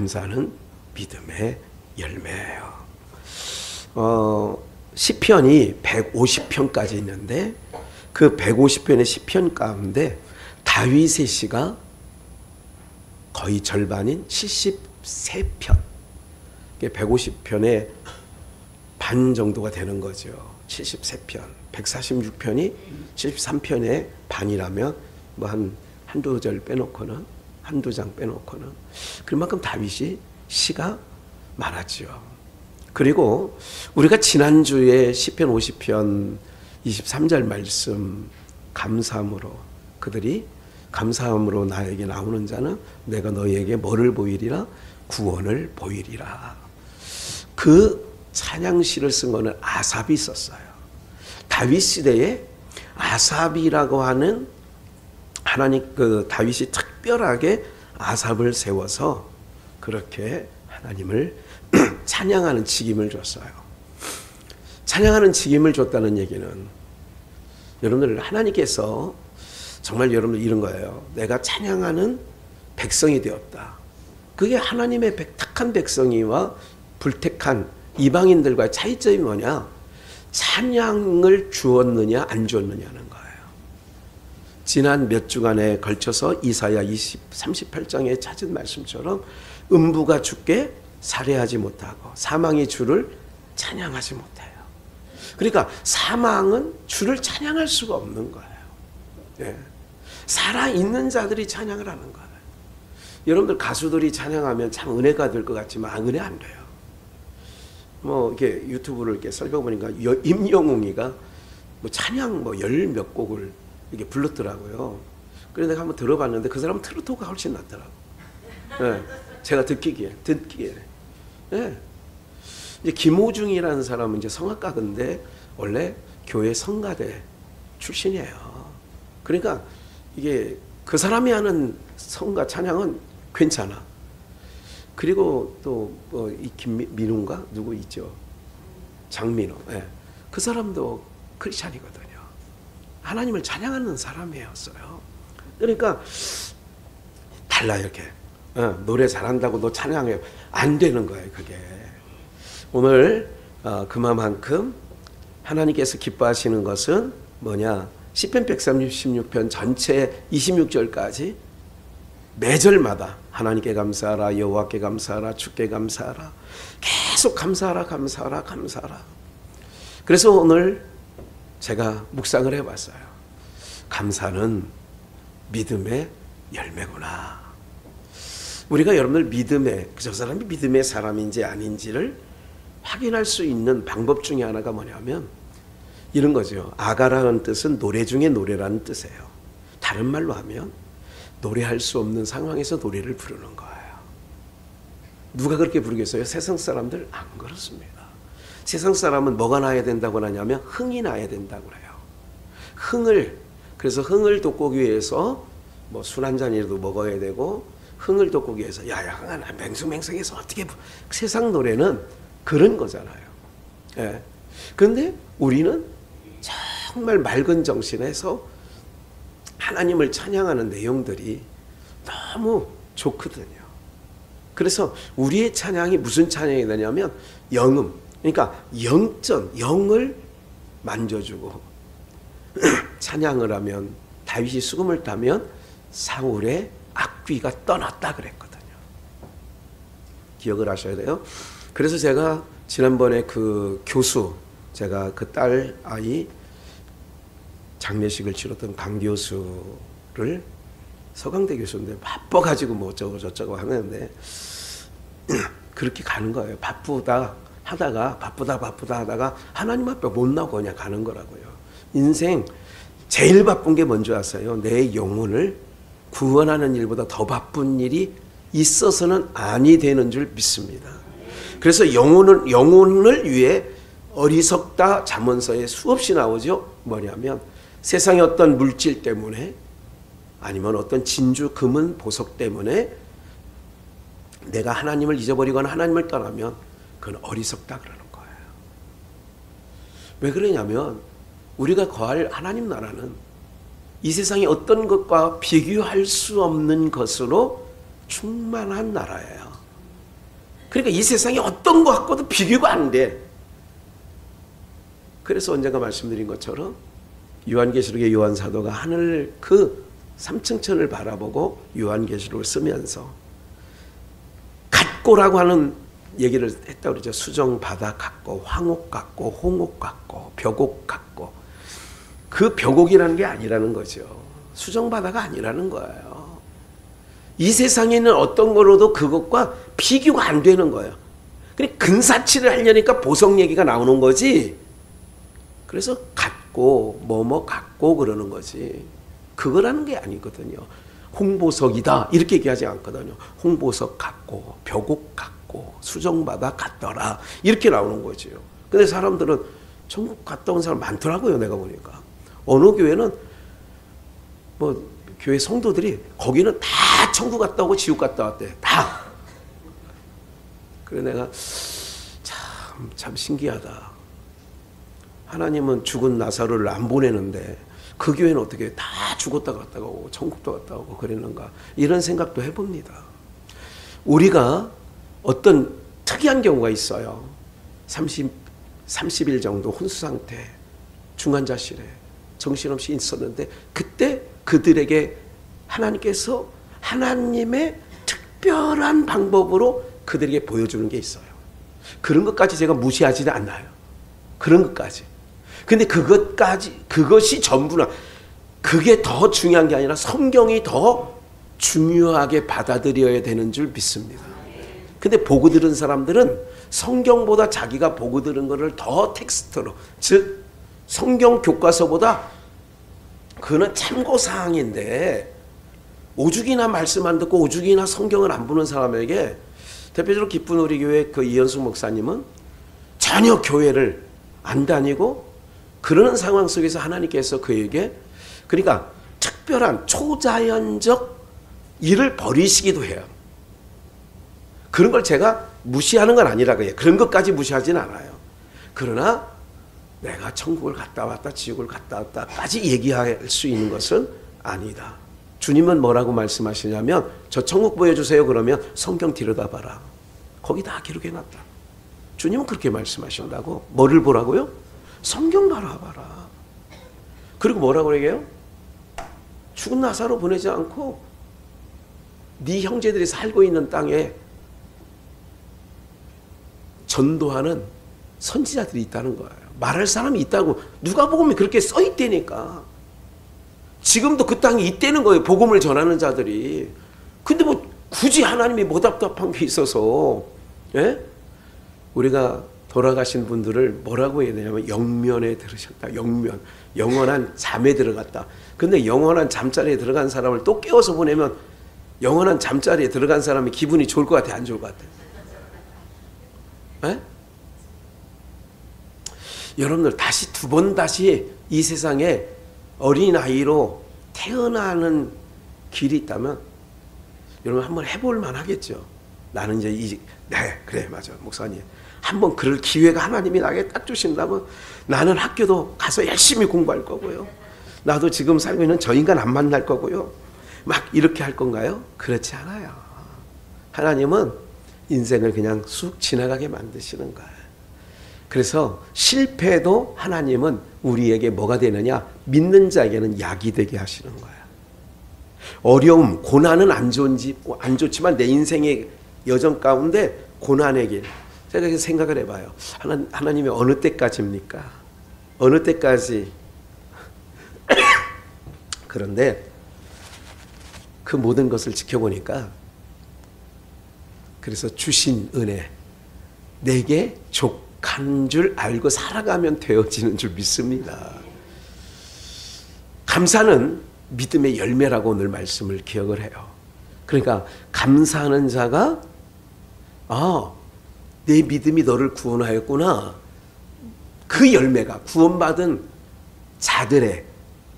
감사는 믿음의 열매예요. 시편이 150편까지 있는데 그 150편의 시편 가운데 다윗의 시가 거의 절반인 73편, 150편의 반 정도가 되는 거죠. 73편, 146편이 73편의 반이라면 뭐 한두 절 빼놓고는, 한두 장 빼놓고는 그만큼 다윗이 시가 많았죠. 그리고 우리가 지난주에 시편 50편 23절 말씀, 감사함으로 그들이 감사함으로 나에게 나오는 자는 내가 너희에게 뭐를 보이리라? 구원을 보이리라. 그 찬양시를 쓴 거는 아삽이 썼어요. 다윗 시대에 아삽이라고 하는 하나님, 다윗이 특별하게 아삽을 세워서 그렇게 하나님을 찬양하는 직임을 줬어요. 찬양하는 직임을 줬다는 얘기는 여러분들, 하나님께서 정말 여러분들 이런 거예요. 내가 찬양하는 백성이 되었다. 그게 하나님의 택한 백성이와 불택한 이방인들과의 차이점이 뭐냐? 찬양을 주었느냐 안 주었느냐는 거예요. 지난 몇 주간에 걸쳐서 이사야 38장에 찾은 말씀처럼 음부가 주께 살해하지 못하고 사망이 주를 찬양하지 못해요. 그러니까 사망은 주를 찬양할 수가 없는 거예요. 예. 살아있는 자들이 찬양을 하는 거예요. 여러분들 가수들이 찬양하면 참 은혜가 될 것 같지만 은혜 안 돼요. 뭐 이렇게 유튜브를 이렇게 살펴보니까 임영웅이가 뭐 찬양 뭐 열 몇 곡을 이렇게 불렀더라고요. 그래서 내가 한번 들어봤는데 그 사람은 트로트가 훨씬 낫더라고. 예. 제가 듣기에. 예. 이제 김호중이라는 사람은 이제 성악가인데 원래 교회 성가대 출신이에요. 그러니까 이게 그 사람이 하는 성가 찬양은 괜찮아. 그리고 또 뭐 이 김민우인가 누구 있죠? 장민호. 예. 그 사람도 크리스찬이거든요. 하나님을 찬양하는 사람이었어요. 그러니까 달라 이렇게. 노래 잘한다고 너 찬양해 안 되는 거예요. 그게 오늘 그만큼 하나님께서 기뻐하시는 것은 뭐냐? 시편 136편 전체 26절까지 매절마다 하나님께 감사하라, 여호와께 감사하라, 주께 감사하라, 계속 감사하라, 감사하라, 감사하라. 그래서 오늘 제가 묵상을 해봤어요. 감사는 믿음의 열매구나. 우리가 여러분들 믿음의, 저 사람이 믿음의 사람인지 아닌지를 확인할 수 있는 방법 중에 하나가 뭐냐면 이런 거죠. 아가라는 뜻은 노래 중에 노래라는 뜻이에요. 다른 말로 하면 노래할 수 없는 상황에서 노래를 부르는 거예요. 누가 그렇게 부르겠어요? 세상 사람들 안 그렇습니다. 세상 사람은 뭐가 나야 된다고 하냐면 흥이 나야 된다고 해요. 그래서 흥을 돋구기 위해서 뭐 술 한 잔이라도 먹어야 되고 흥을 돋구기 위해서 야야 흥아 맹숭맹숭해서 어떻게 세상 노래는 그런 거잖아요. 예. 그런데 우리는 정말 맑은 정신에서 하나님을 찬양하는 내용들이 너무 좋거든요. 그래서 우리의 찬양이 무슨 찬양이 되냐면 영음, 그러니까 영전, 영을 만져주고 찬양을 하면 다윗이 수금을 타면 사울의 악귀가 떠났다 그랬거든요. 기억을 하셔야 돼요. 그래서 제가 지난번에 그 교수, 제가 그 딸 아이 장례식을 치렀던 강 교수를 서강대 교수인데 바빠가지고 뭐 어쩌고 저쩌고 하는데 그렇게 가는 거예요. 바쁘다 하다가 하나님 앞에 못 나오고 그냥 가는 거라고요. 인생 제일 바쁜 게 뭔지 아세요? 내 영혼을 구원하는 일보다 더 바쁜 일이 있어서는 아니 되는 줄 믿습니다. 그래서 영혼을 위해 어리석다 잠언서에 수없이 나오죠. 뭐냐면 세상의 어떤 물질 때문에 아니면 어떤 진주, 금은, 보석 때문에 내가 하나님을 잊어버리거나 하나님을 떠나면 그건 어리석다 그러는 거예요. 왜 그러냐면 우리가 거할 하나님 나라는 이 세상의 어떤 것과 비교할 수 없는 것으로 충만한 나라예요. 그러니까 이 세상에 어떤 것과도 비교가 안 돼. 그래서 언젠가 말씀드린 것처럼 요한계시록의 요한사도가 하늘 그 삼층천을 바라보고 요한계시록을 쓰면서 같고라고 하는 얘기를 했다고 그러죠. 수정바다 같고 황옥 같고 홍옥 같고 벽옥 같고, 그 벽옥이라는 게 아니라는 거죠. 수정바다가 아니라는 거예요. 이 세상에 있는 어떤 거로도 그것과 비교가 안 되는 거예요. 그러니까 근사치를 하려니까 보석 얘기가 나오는 거지. 그래서 같고 뭐뭐 같고 그러는 거지. 그거라는 게 아니거든요. 홍보석이다 이렇게 얘기하지 않거든요. 홍보석 같고 벽옥 같고 수정바다 같더라 이렇게 나오는 거죠. 근데 사람들은 천국 갔다 온 사람 많더라고요. 내가 보니까 어느 교회는 뭐 교회 성도들이 거기는 다 천국 갔다 오고 지옥 갔다 왔대. 다. 그래 내가 참 신기하다. 하나님은 죽은 나사로를 안 보내는데 그 교회는 어떻게 다 죽었다 갔다 오고 천국도 갔다 오고 그랬는가, 이런 생각도 해봅니다. 우리가 어떤 특이한 경우가 있어요. 30일 정도 혼수상태 중환자실에 정신없이 있었는데 그때 그들에게 하나님께서 하나님의 특별한 방법으로 그들에게 보여주는 게 있어요. 그런 것까지 제가 무시하지는 않아요. 그런 것까지. 근데 그것이 전부나, 그게 더 중요한 게 아니라 성경이 더 중요하게 받아들여야 되는 줄 믿습니다. 근데 보고 들은 사람들은 성경보다 자기가 보고 들은 것을 더 텍스트로, 즉 성경 교과서보다 그거는 참고사항인데 오죽이나 말씀 안 듣고 오죽이나 성경을 안 보는 사람에게, 대표적으로 기쁜 우리 교회 그 이현숙 목사님은 전혀 교회를 안 다니고 그러는 상황 속에서 하나님께서 그에게 그러니까 특별한 초자연적 일을 벌이시기도 해요. 그런 걸 제가 무시하는 건 아니라고요. 그런 것까지 무시하진 않아요. 그러나 내가 천국을 갔다 왔다 지옥을 갔다 왔다까지 얘기할 수 있는 것은 아니다. 주님은 뭐라고 말씀하시냐면 저 천국 보여주세요 그러면 성경 들여다봐라. 거기 다 기록해놨다. 주님은 그렇게 말씀하신다고. 뭐를 보라고요? 성경 바라봐라. 그리고 뭐라고 얘기해요? 죽은 나사로 보내지 않고 네 형제들이 살고 있는 땅에 전도하는 선지자들이 있다는 거예요. 말할 사람이 있다고 누가복음에 그렇게 써있다니까. 지금도 그 땅에 있다는 거예요. 복음을 전하는 자들이. 근데 뭐 굳이 하나님이 뭐 답답한 게 있어서, 예? 우리가 돌아가신 분들을 뭐라고 해야 되냐면 영면에 들으셨다. 영면. 영원한 잠에 들어갔다. 근데 영원한 잠자리에 들어간 사람을 또 깨워서 보내면 영원한 잠자리에 들어간 사람이 기분이 좋을 것 같아, 안 좋을 것 같아? 예? 여러분들 다시 두 번 다시 이 세상에 어린아이로 태어나는 길이 있다면 여러분 한번 해볼 만하겠죠. 나는 이제 네 그래 맞아 목사님 한번 그럴 기회가 하나님이 나에게 딱 주신다면 나는 학교도 가서 열심히 공부할 거고요. 나도 지금 살고 있는 저 인간 안 만날 거고요. 막 이렇게 할 건가요? 그렇지 않아요. 하나님은 인생을 그냥 쑥 지나가게 만드시는 거예요. 그래서 실패도 하나님은 우리에게 뭐가 되느냐? 믿는 자에게는 약이 되게 하시는 거예요. 어려움, 고난은 안 좋지만 내 인생의 여정 가운데 고난의 길. 제가 생각을 해봐요. 하나님이 어느 때까지입니까? 어느 때까지? 그런데 그 모든 것을 지켜보니까 그래서 주신 은혜 내게 족한 줄 알고 살아가면 되어지는 줄 믿습니다. 감사는 믿음의 열매라고 늘 말씀을 기억을 해요. 그러니까 감사하는 자가 내 믿음이 너를 구원하였구나. 그 열매가 구원받은 자들의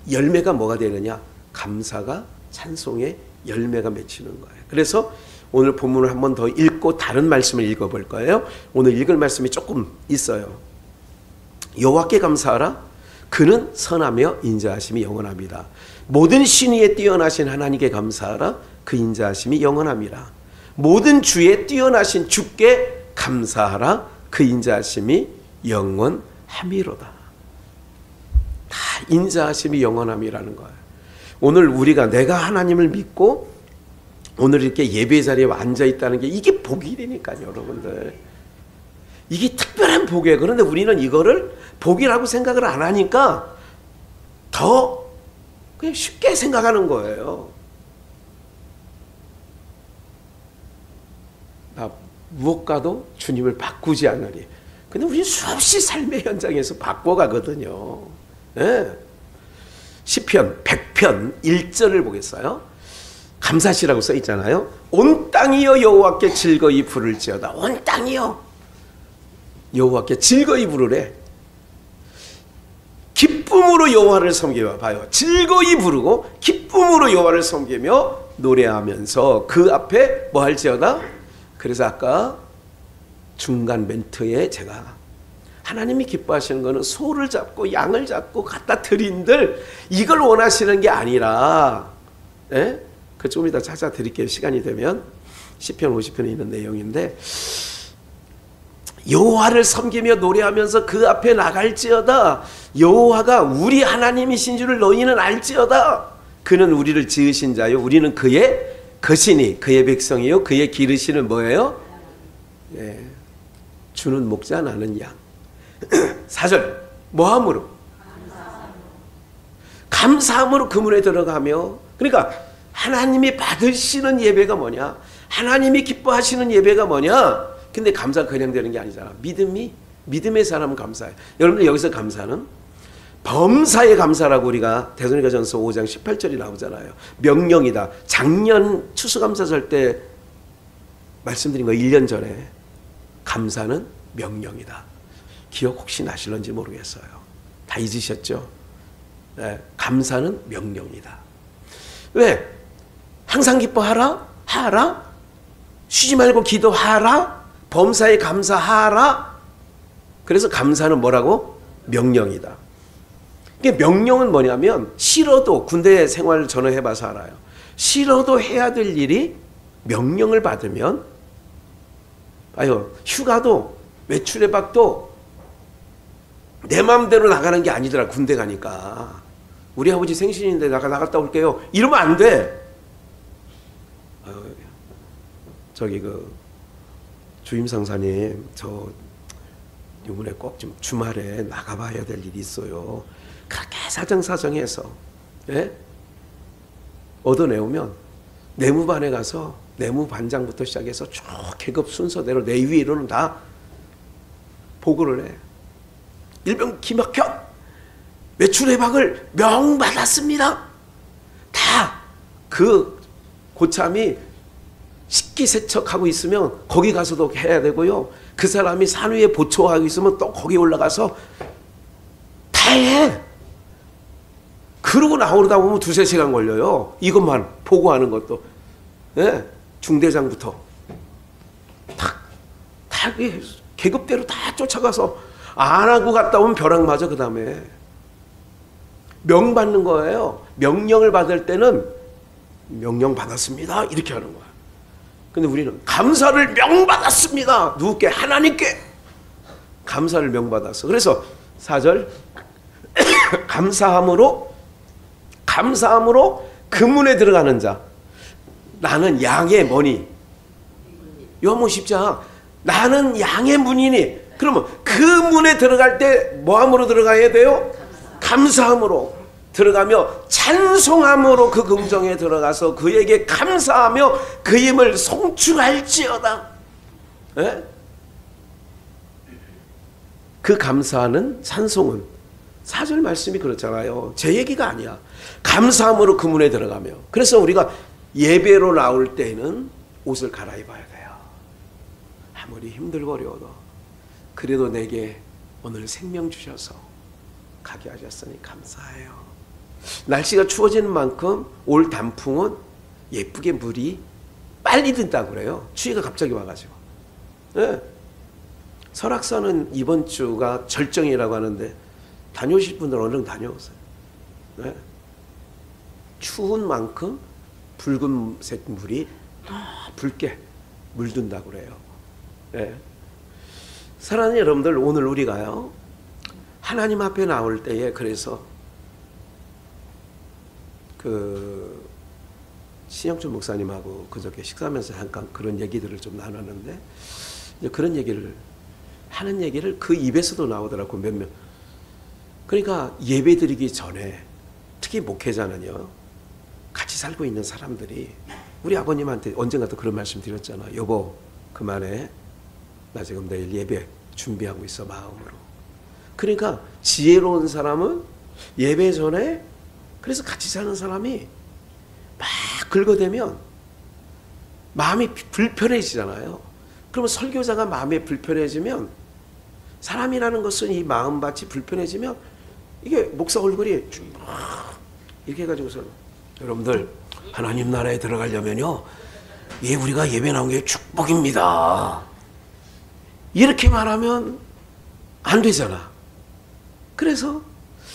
열매가 뭐가 되느냐? 감사가 찬송의 열매가 맺히는 거예요. 그래서 오늘 본문을 한 번 더 읽고 다른 말씀을 읽어볼 거예요. 오늘 읽을 말씀이 조금 있어요. 여호와께 감사하라. 그는 선하며 인자하심이 영원합니다. 모든 신위에 뛰어나신 하나님께 감사하라. 그 인자하심이 영원합니다. 모든 주에 뛰어나신 주께 감사하라. 그 인자하심이 영원함이로다. 다 인자하심이 영원함이라는 거예요. 오늘 우리가 내가 하나님을 믿고 오늘 이렇게 예배 자리에 앉아 있다는 게 이게 복이라니까요, 여러분들. 이게 특별한 복이에요. 그런데 우리는 이거를 복이라고 생각을 안 하니까 더 그냥 쉽게 생각하는 거예요. 나 무엇과도 주님을 바꾸지 않으리. 근데 우리는 수없이 삶의 현장에서 바꿔가거든요. 네. 시편 100편 1절을 보겠어요. 감사시라고 써 있잖아요. 온 땅이여 여호와께 즐거이 부를지어다. 온 땅이여 여호와께 즐거이 부르래. 기쁨으로 여호와를 섬기며 봐요. 즐거이 부르고 기쁨으로 여호와를 섬기며 노래하면서 그 앞에 뭐 할지어다. 그래서 아까 중간 멘트에 제가 하나님이 기뻐하시는 것은 소를 잡고 양을 잡고 갖다 드린들 이걸 원하시는 게 아니라, 예? 그 좀 이따 찾아 드릴게요. 시간이 되면. 시편 50편에 있는 내용인데, 여호와를 섬기며 노래하면서 그 앞에 나갈지어다. 여호와가 우리 하나님이신 줄을 너희는 알지어다. 그는 우리를 지으신 자요 우리는 그의 것이니 그의 백성이요 그의 기르시는 뭐예요? 예. 주는 목자 나는 양. 4절 뭐함으로? 감사함으로 그 문에 들어가며. 그러니까 하나님이 받으시는 예배가 뭐냐? 하나님이 기뻐하시는 예배가 뭐냐? 근데 감사가 그냥 되는 게 아니잖아. 믿음의 사람은 감사해. 여러분들 여기서 감사는 범사의 감사라고 우리가 데살로니가전서 5장 18절이 나오잖아요. 명령이다. 작년 추수감사절 때 말씀드린 거 1년 전에 감사는 명령이다. 기억 혹시 나실런지 모르겠어요. 다 잊으셨죠? 네, 감사는 명령이다. 왜? 항상 기뻐하라? 하라? 쉬지 말고 기도하라? 범사에 감사하라? 그래서 감사는 뭐라고? 명령이다. 이게 명령은 뭐냐면 싫어도, 군대 생활 저는 해봐서 알아요. 싫어도 해야 될 일이 명령을 받으면, 아유, 휴가도 외출해박도 내 마음대로 나가는 게 아니더라. 군대 가니까. 우리 아버지 생신인데 나갔다 올게요. 이러면 안 돼. 저기 주임상사님, 저 이번에 꼭 좀 주말에 나가봐야 될 일이 있어요. 그렇게 사정사정해서, 예? 얻어내오면 내무반에 가서 내무반장부터 시작해서 쭉 계급 순서대로 내 위로는 다 보고를 해. 일병 김학현 외출해박을 명받았습니다. 다 그 고참이 식기세척하고 있으면 거기 가서도 해야 되고요. 그 사람이 산 위에 보초하고 있으면 또 거기 올라가서 다 해. 그러고 나오다 보면 2-3시간 걸려요. 이것만 보고하는 것도. 예? 중대장부터 다 계급대로 다 쫓아가서 안 하고 갔다 오면 벼락 맞아. 그 다음에 명 받는 거예요. 명령을 받을 때는 명령 받았습니다 이렇게 하는 거야. 근데 우리는 감사를 명받았습니다. 누구께? 하나님께 감사를 명받았어. 그래서 4절 감사함으로 그 문에 들어가는 자. 나는 양의 뭐니? 요한복음 10장 나는 양의 문이니. 그러면 그 문에 들어갈 때 뭐함으로 들어가야 돼요? 감사함으로 들어가며 찬송함으로 그 궁정에 들어가서 그에게 감사하며 그 힘을 송축할지어다. 예? 그 감사하는 찬송은 4절 말씀이 그렇잖아요. 제 얘기가 아니야. 감사함으로 그 문에 들어가며. 그래서 우리가 예배로 나올 때는 옷을 갈아입어야 돼요. 아무리 힘들고 어려워도 그래도 내게 오늘 생명 주셔서 가게 하셨으니 감사해요. 날씨가 추워지는 만큼 올 단풍은 예쁘게 물이 빨리 든다고 그래요. 추위가 갑자기 와가지고. 네. 설악산은 이번 주가 절정이라고 하는데 다녀오실 분들 얼른 다녀오세요. 네. 추운 만큼 붉은색 물이 더 붉게 물든다고 그래요. 예. 사랑하는 여러분들, 오늘 우리가요 하나님 앞에 나올 때에, 그래서 신영준 목사님하고 그저께 식사하면서 잠깐 그런 얘기들을 좀 나눴는데, 이제 그런 얘기를 하는 얘기를 그 입에서도 나오더라고, 몇몇. 그러니까 예배 드리기 전에 특히 목회자는요, 같이 살고 있는 사람들이, 우리 아버님한테 언젠가 또 그런 말씀 드렸잖아. 여보, 그만해. 나 지금 내일 예배 준비하고 있어, 마음으로. 그러니까 지혜로운 사람은 예배 전에, 그래서 같이 사는 사람이 막 긁어대면 마음이 불편해지잖아요. 그러면 설교자가 마음이 불편해지면, 사람이라는 것은 이 마음밭이 불편해지면 이게 목사 얼굴이 이렇게 해가지고서, 여러분들 하나님 나라에 들어가려면요, 우리가 예배 나온 게 축복입니다, 이렇게 말하면 안 되잖아. 그래서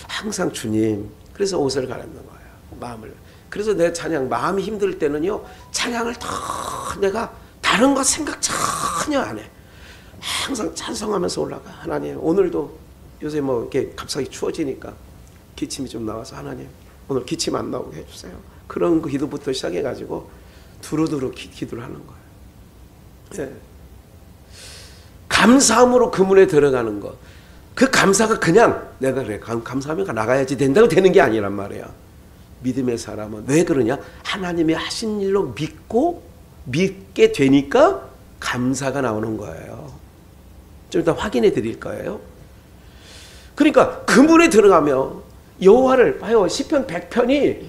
항상 주님, 그래서 옷을 갈아입는 거예요, 마음을. 그래서 내 찬양, 마음이 힘들 때는요, 찬양을 더 내가 다른 거 생각 전혀 안 해. 항상 찬송하면서 올라가. 하나님, 오늘도 요새 뭐 이렇게 갑자기 추워지니까 기침이 좀 나와서, 하나님 오늘 기침 안 나오게 해주세요. 그런 기도부터 시작해가지고 두루두루 기도를 하는 거예요. 예. 감사함으로 그 문에 들어가는 것. 그 감사가 그냥 내가 그래 감사하면 나가야지 된다고 되는 게 아니란 말이야. 믿음의 사람은 왜 그러냐? 하나님이 하신 일로 믿게 되니까 감사가 나오는 거예요. 좀 이따 확인해 드릴 거예요. 그러니까 그 문에 들어가면 여호와를 봐요. 시편 100편이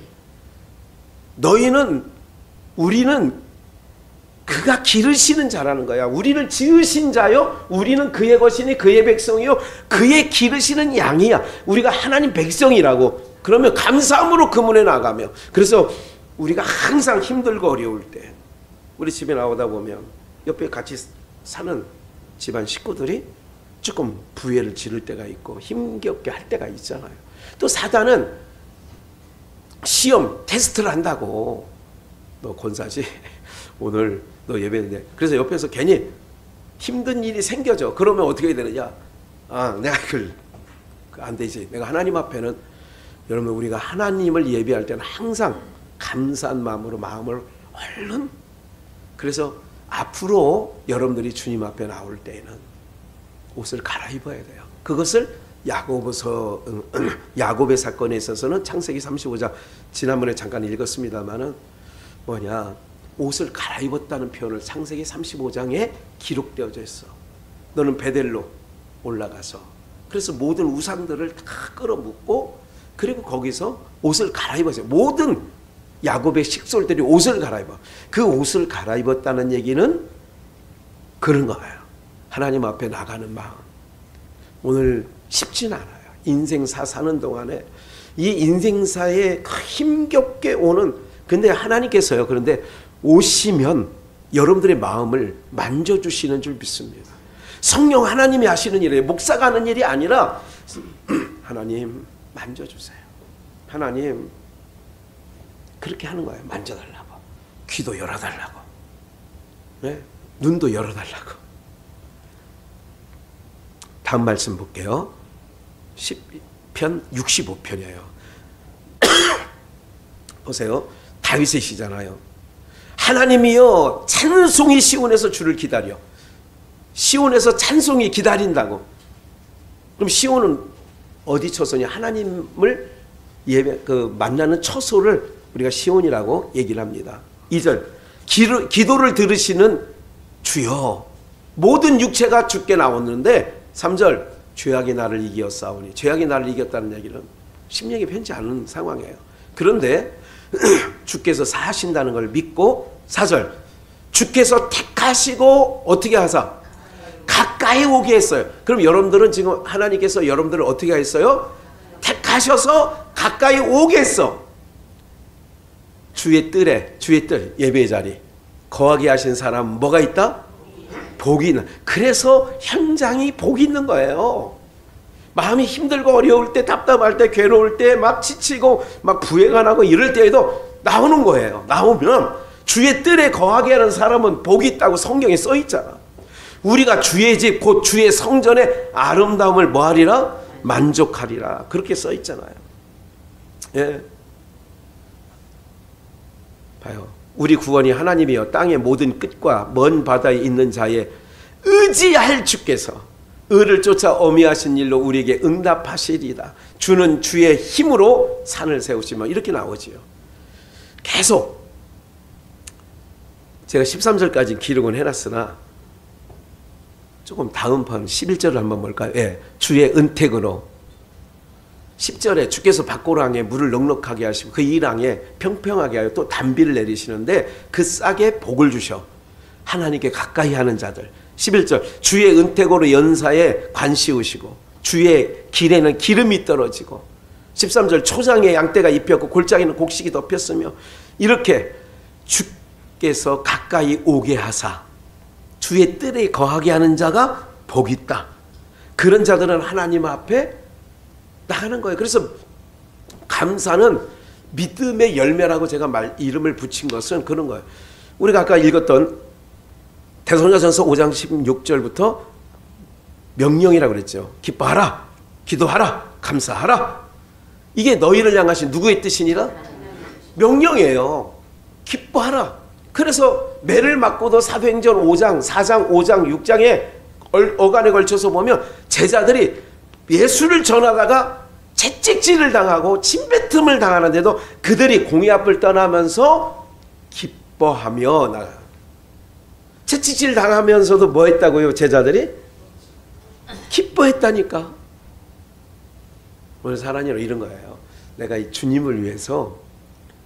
우리는 그가 기르시는 자라는 거야. 우리를 지으신 자요, 우리는 그의 것이니 그의 백성이요, 그의 기르시는 양이야. 우리가 하나님 백성이라고. 그러면 감사함으로 그 문에 나가며, 그래서 우리가 항상 힘들고 어려울 때, 우리 집에 나오다 보면 옆에 같이 사는 집안 식구들이 조금 부회를 지를 때가 있고 힘겹게 할 때가 있잖아요. 또 사단은 시험 테스트를 한다고, 너 권사지? 오늘 너 예배인데. 그래서 옆에서 괜히 힘든 일이 생겨져. 그러면 어떻게 되느냐? 내가 안 되지. 내가 하나님 앞에는, 여러분, 우리가 하나님을 예배할 때는 항상 감사한 마음으로 마음을 얼른, 그래서 앞으로 여러분들이 주님 앞에 나올 때에는 옷을 갈아입어야 돼요. 그것을 야곱의 사건에 있어서는 창세기 35장 지난번에 잠깐 읽었습니다마는 뭐냐, 옷을 갈아입었다는 표현을 창세기 35장에 기록되어져 있어. 너는 베델로 올라가서, 그래서 모든 우상들을 다 끌어묻고, 그리고 거기서 옷을 갈아입었어요. 모든 야곱의 식솔들이 옷을 갈아입어. 그 옷을 갈아입었다는 얘기는 그런 거예요. 하나님 앞에 나가는 마음. 오늘 쉽진 않아요. 인생사 사는 동안에 이 인생사에 힘겹게 오는, 근데 하나님께서요, 그런데 오시면 여러분들의 마음을 만져주시는 줄 믿습니다. 성령 하나님이 하시는 일이에요. 목사가 하는 일이 아니라 하나님 만져주세요. 하나님, 그렇게 하는 거예요. 만져달라고. 귀도 열어달라고. 네? 눈도 열어달라고. 다음 말씀 볼게요. 시편 65편이에요. 보세요. 다윗의 시잖아요. 하나님이여, 찬송이 시온에서 주를 기다려. 시온에서 찬송이 기다린다고. 그럼 시온은 어디 처소냐? 하나님을 만나는 처소를 우리가 시온이라고 얘기를 합니다. 2절, 기도를 들으시는 주여, 모든 육체가 주께 나왔는데, 3절, 죄악이 나를 이기었사오니. 죄악이 나를 이겼다는 얘기는 심령이 편치 않은 상황이에요. 그런데 주께서 사하신다는 걸 믿고, 4절, 주께서 택하시고 어떻게 하사? 가까이 오게 했어요. 그럼 여러분들은 지금 하나님께서 여러분들을 어떻게 했어요? 택하셔서 가까이 오게 했어. 주의 뜰에, 주의 뜰, 예배의 자리 거하게 하신 사람 뭐가 있다? 복이 있는. 그래서 현장이 복이 있는 거예요. 마음이 힘들고 어려울 때, 답답할 때, 괴로울 때, 막 지치고 막 부해가 나고 이럴 때에도 나오는 거예요. 나오면 주의 뜰에 거하게 하는 사람은 복이 있다고 성경에 써 있잖아. 우리가 주의 집 곧 주의 성전의 아름다움을 뭐하리라? 만족하리라. 그렇게 써 있잖아요. 예. 봐요. 우리 구원이 하나님이여 땅의 모든 끝과 먼 바다에 있는 자의 의지할 주께서 의를 쫓아 어미하신 일로 우리에게 응답하시리다. 주는 주의 힘으로 산을 세우시며 이렇게 나오지요. 계속 제가 13절까지 기록은 해놨으나 조금 다음 편 11절을 한번 볼까요? 예, 주의 은택으로 10절에 주께서 밭고랑에 물을 넉넉하게 하시고 그 이랑에 평평하게 하여 또 단비를 내리시는데 그 싹에 복을 주셔 하나님께 가까이 하는 자들. 11절 주의 은택으로 연사에 관 씌우시고 주의 길에는 기름이 떨어지고 13절 초장에 양떼가 입혔고 골짜기는 곡식이 덮였으며 이렇게 주께서 가까이 오게 하사 주의 뜰에 거하게 하는 자가 복이 있다. 그런 자들은 하나님 앞에 나가는 거예요. 그래서 감사는 믿음의 열매라고 제가 이름을 붙인 것은 그런 거예요. 우리가 아까 읽었던 데살로니가전서 5장 16절부터 명령이라고 그랬죠. 기뻐하라, 기도하라, 감사하라. 이게 너희를 향하신 누구의 뜻이니라? 명령이에요. 기뻐하라. 그래서 매를 맞고도 사도행전 5장, 4장, 5장, 6장에 어간에 걸쳐서 보면 제자들이 예수를 전하다가 채찍질을 당하고 침뱉음을 당하는데도 그들이 공의 앞을 떠나면서 기뻐하며 나가요. 채찍질 당하면서도 뭐 했다고요? 제자들이? 기뻐했다니까. 오늘 사랑이로 이런 거예요. 내가 이 주님을 위해서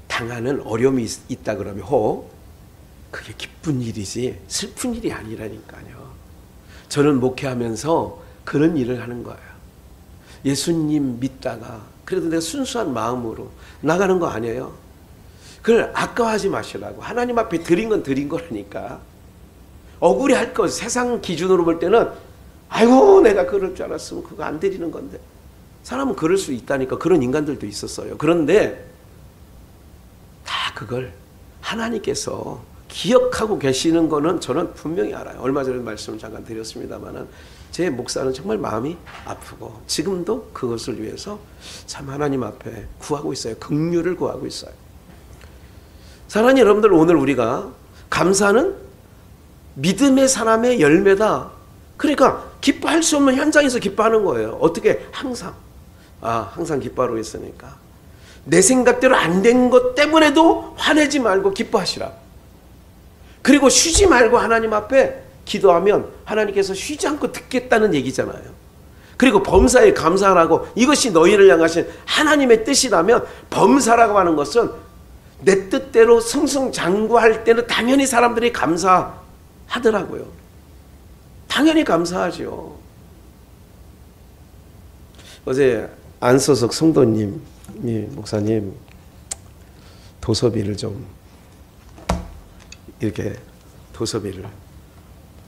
당하는 어려움이 있다 그러면 그게 기쁜 일이지 슬픈 일이 아니라니까요. 저는 목회하면서 그런 일을 하는 거예요. 예수님 믿다가 그래도 내가 순수한 마음으로 나가는 거 아니에요. 그걸 아까워하지 마시라고. 하나님 앞에 드린 건 드린 거라니까. 억울해할 것 세상 기준으로 볼 때는 아이고 내가 그럴 줄 알았으면 그거 안 드리는 건데. 사람은 그럴 수 있다니까. 그런 인간들도 있었어요. 그런데 다 그걸 하나님께서 기억하고 계시는 거는 저는 분명히 알아요. 얼마 전에 말씀을 잠깐 드렸습니다마는 제 목사는 정말 마음이 아프고 지금도 그것을 위해서 참 하나님 앞에 구하고 있어요. 긍휼을 구하고 있어요. 사랑하는 여러분들, 오늘 우리가 감사는 믿음의 사람의 열매다. 그러니까 기뻐할 수 없는 현장에서 기뻐하는 거예요. 어떻게? 항상 기뻐하고 있으니까 내 생각대로 안 된 것 때문에도 화내지 말고 기뻐하시라. 그리고 쉬지 말고 하나님 앞에 기도하면 하나님께서 쉬지 않고 듣겠다는 얘기잖아요. 그리고 범사에 감사하라고. 이것이 너희를 향하신 하나님의 뜻이라면 범사라고 하는 것은 내 뜻대로 승승장구할 때는 당연히 사람들이 감사하더라고요. 당연히 감사하죠. 어제 안서석 성도님, 목사님 도서비를 좀 이렇게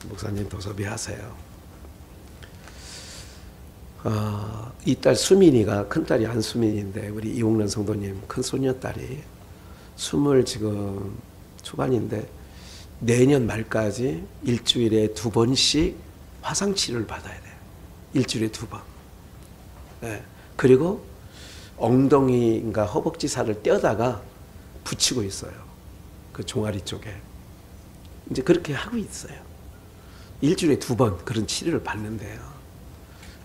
목사님 도서비 하세요. 이 딸 수민이가, 큰딸이 안수민인데 우리 이홍란 성도님 큰 소녀딸이 20 지금 초반인데 내년 말까지 일주일에 2번씩 화상치료를 받아야 돼요. 일주일에 2번. 네. 그리고 엉덩이인가 허벅지 살을 떼어다가 붙이고 있어요. 그 종아리 쪽에. 이제 그렇게 하고 있어요. 일주일에 2번 그런 치료를 받는데요.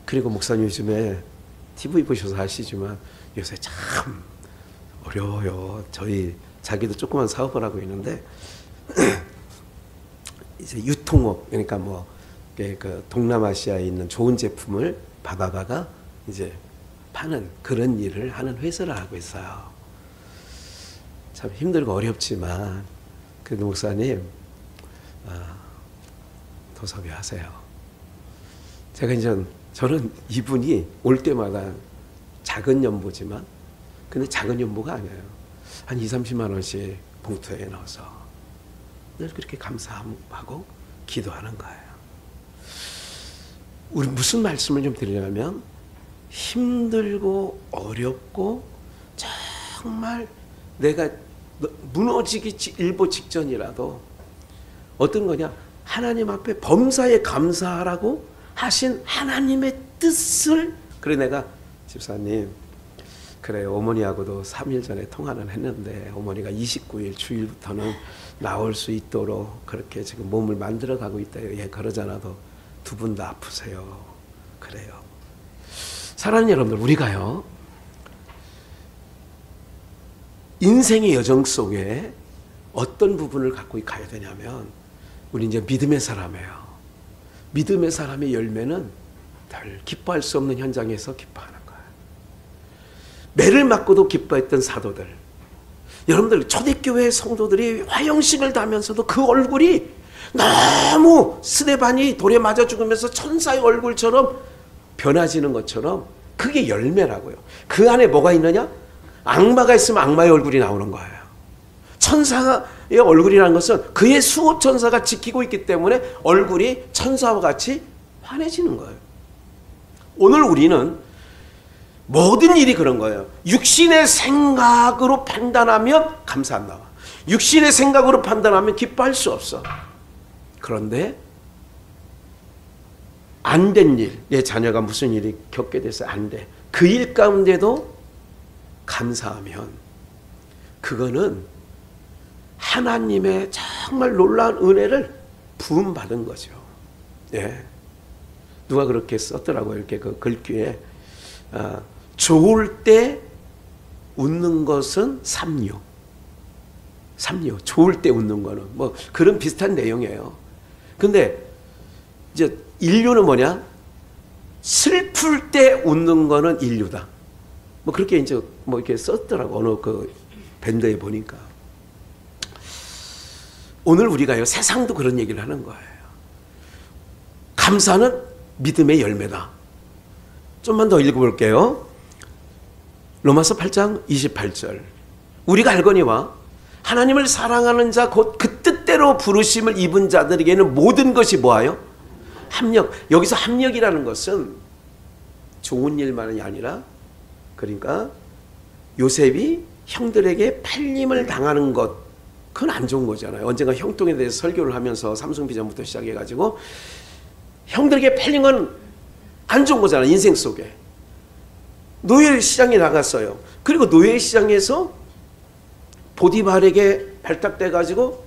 그리고 목사님 요즘에 TV 보셔서 아시지만 요새 참 어려워요. 자기도 조그만 사업을 하고 있는데 이제 유통업, 그러니까 그 동남아시아에 있는 좋은 제품을 받아다가 이제 파는 그런 일을 하는 회사를 하고 있어요. 참 힘들고 어렵지만 그래도 목사님 도섭이 하세요. 제가 이제 저는 이분이 올 때마다 작은 연보지만 근데 작은 연보가 아니에요. 한 20-30만 원씩 봉투에 넣어서 늘 그렇게 감사하고 기도하는 거예요. 우리 무슨 말씀을 좀 드리냐면 힘들고 어렵고 정말 내가 무너지기 일보 직전이라도 어떤 거냐? 하나님 앞에 범사에 감사하라고 하신 하나님의 뜻을. 그래 내가 집사님, 그래요, 어머니하고도 3일 전에 통화는 했는데 어머니가 29일 주일부터는 나올 수 있도록 그렇게 지금 몸을 만들어가고 있다요. 예, 그러잖아도 두 분 다 아프세요. 그래요. 사랑하는 여러분들, 우리가요 인생의 여정 속에 어떤 부분을 갖고 가야 되냐면, 우리 이제 믿음의 사람이에요. 믿음의 사람의 열매는 덜 기뻐할 수 없는 현장에서 기뻐하는 거예요. 매를 맞고도 기뻐했던 사도들, 여러분들 초대교회 성도들이 화형식을 다하면서도 그 얼굴이 너무 스데반이 돌에 맞아 죽으면서 천사의 얼굴처럼 변화지는 것처럼 그게 열매라고요. 그 안에 뭐가 있느냐? 악마가 있으면 악마의 얼굴이 나오는 거예요. 천사의 얼굴이라는 것은 그의 수호 천사가 지키고 있기 때문에 얼굴이 천사와 같이 환해지는 거예요. 오늘 우리는 모든 일이 그런 거예요. 육신의 생각으로 판단하면 감사 안 나와. 육신의 생각으로 판단하면 기뻐할 수 없어. 그런데 안 된 일, 내 자녀가 무슨 일이 겪게 돼서 안 돼. 그 일 가운데도 감사하면 그거는 하나님의 정말 놀라운 은혜를 부음받은 거죠. 예. 누가 그렇게 썼더라고요. 이렇게 그 글귀에 좋을 때 웃는 것은 삼류. 삼류. 좋을 때 웃는 거는 뭐 그런 비슷한 내용이에요. 근데 이제 인류는 뭐냐? 슬플 때 웃는 거는 인류다. 뭐 그렇게 이제 뭐 이렇게 썼더라고. 어느 그 밴드에 보니까. 오늘 우리가요, 세상도 그런 얘기를 하는 거예요. 감사는 믿음의 열매다. 좀만 더 읽어볼게요. 로마서 8장 28절. 우리가 알거니와 하나님을 사랑하는 자 곧 그 뜻대로 부르심을 입은 자들에게는 모든 것이 뭐하여? 합력. 여기서 합력이라는 것은 좋은 일만이 아니라, 그러니까 요셉이 형들에게 팔림을 당하는 것, 그건 안 좋은 거잖아요. 언젠가 형통에 대해서 설교를 하면서 삼성비전부터 시작해가지고 형들에게 팔린 건 안 좋은 거잖아요. 인생 속에. 노예 시장에 나갔어요. 그리고 노예 시장에서 보디발에게 발탁돼가지고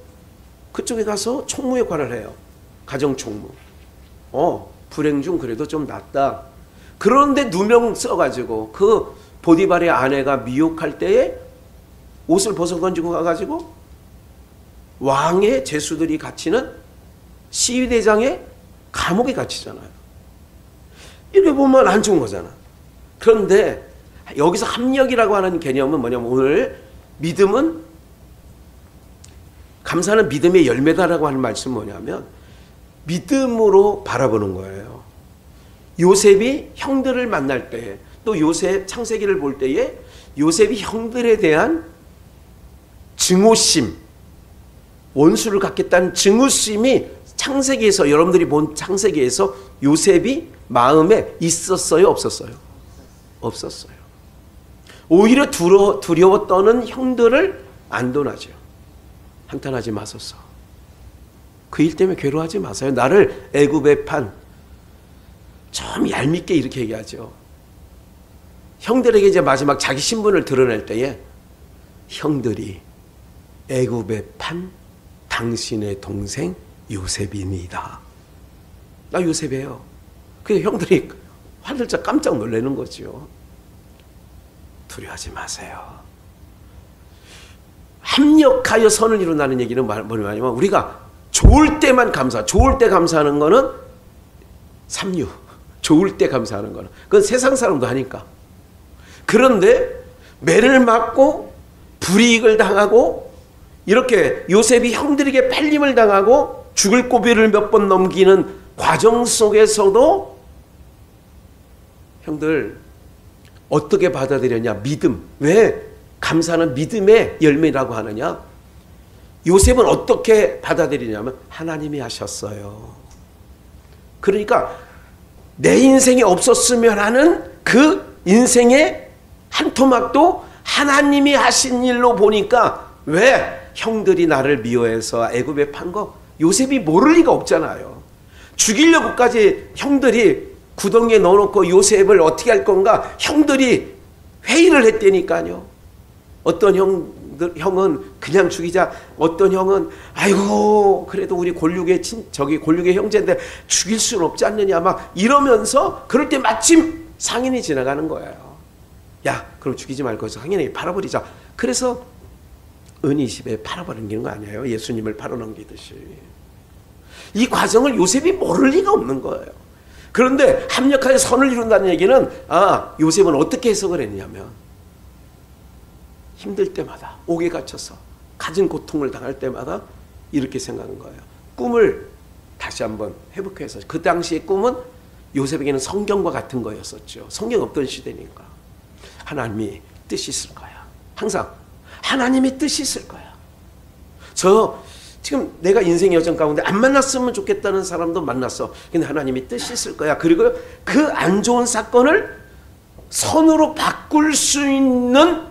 그쪽에 가서 총무 역할을 해요. 가정총무. 불행 중 그래도 좀 낫다. 그런데 누명 써가지고 그 보디발의 아내가 미혹할 때에 옷을 벗어 던지고 가가지고 왕의 제수들이 갇히는 시위대장의 감옥에 갇히잖아요. 이렇게 보면 안 좋은 거잖아. 그런데 여기서 합력이라고 하는 개념은 뭐냐면, 오늘 믿음은, 감사는 믿음의 열매다라고 하는 말씀은 뭐냐면 믿음으로 바라보는 거예요. 요셉이 형들을 만날 때, 또 요셉 창세기를 볼 때에 요셉이 형들에 대한 증오심, 원수를 갖겠다는 증오심이 창세기에서, 여러분들이 본 창세기에서 요셉이 마음에 있었어요, 없었어요? 없었어요. 오히려 두려워 떠는 형들을 안도나죠. 한탄하지 마소서. 그 일 때문에 괴로워하지 마세요. 나를 애굽에 판, 좀 얄밉게 이렇게 얘기하죠. 형들에게 이제 마지막 자기 신분을 드러낼 때에 형들이 애굽에 판 당신의 동생 요셉입니다. 나 요셉이에요. 그래서 형들이 화들짝 깜짝 놀라는 거죠. 두려워하지 마세요. 합력하여 선을 이룬다는 얘기는 뭐냐면, 우리가 좋을 때만 좋을 때 감사하는 거는 삼류. 좋을 때 감사하는 거는. 그건 세상 사람도 하니까. 그런데 매를 맞고 불이익을 당하고 이렇게 요셉이 형들에게 팔림을 당하고 죽을 고비를 몇 번 넘기는 과정 속에서도 형들 어떻게 받아들였냐? 믿음. 왜 감사는 믿음의 열매라고 하느냐? 요셉은 어떻게 받아들이냐면 하나님이 하셨어요. 그러니까 내 인생에 없었으면 하는 그 인생의 한 토막도 하나님이 하신 일로 보니까 왜 형들이 나를 미워해서 애굽에 판 거 요셉이 모를 리가 없잖아요. 죽이려고까지 형들이 구덩이에 넣어놓고 요셉을 어떻게 할 건가 형들이 회의를 했다니까요. 어떤 형은 그냥 죽이자, 어떤 형은 아이고 그래도 우리 골육의 골육의 형제인데 죽일 수는 없지 않느냐 막 이러면서, 그럴 때 마침 상인이 지나가는 거예요. 야 그럼 죽이지 말고 상인에게 팔아버리자. 그래서 은20에 팔아버리는 거 아니에요? 예수님을 팔아넘기듯이. 이 과정을 요셉이 모를 리가 없는 거예요. 그런데 합력하여 선을 이룬다는 얘기는, 요셉은 어떻게 해석을 했냐면, 힘들 때마다, 옥에 갇혀서 가진 고통을 당할 때마다 이렇게 생각하는 거예요. 꿈을 다시 한번 회복해서, 그 당시의 꿈은 요셉에게는 성경과 같은 거였었죠. 성경 없던 시대니까. 하나님이 뜻이 있을 거야. 항상 하나님의 뜻이 있을 거야. 지금 내가 인생의 여정 가운데 안 만났으면 좋겠다는 사람도 만났어. 근데 하나님이 뜻이 있을 거야. 그리고 그 안 좋은 사건을 선으로 바꿀 수 있는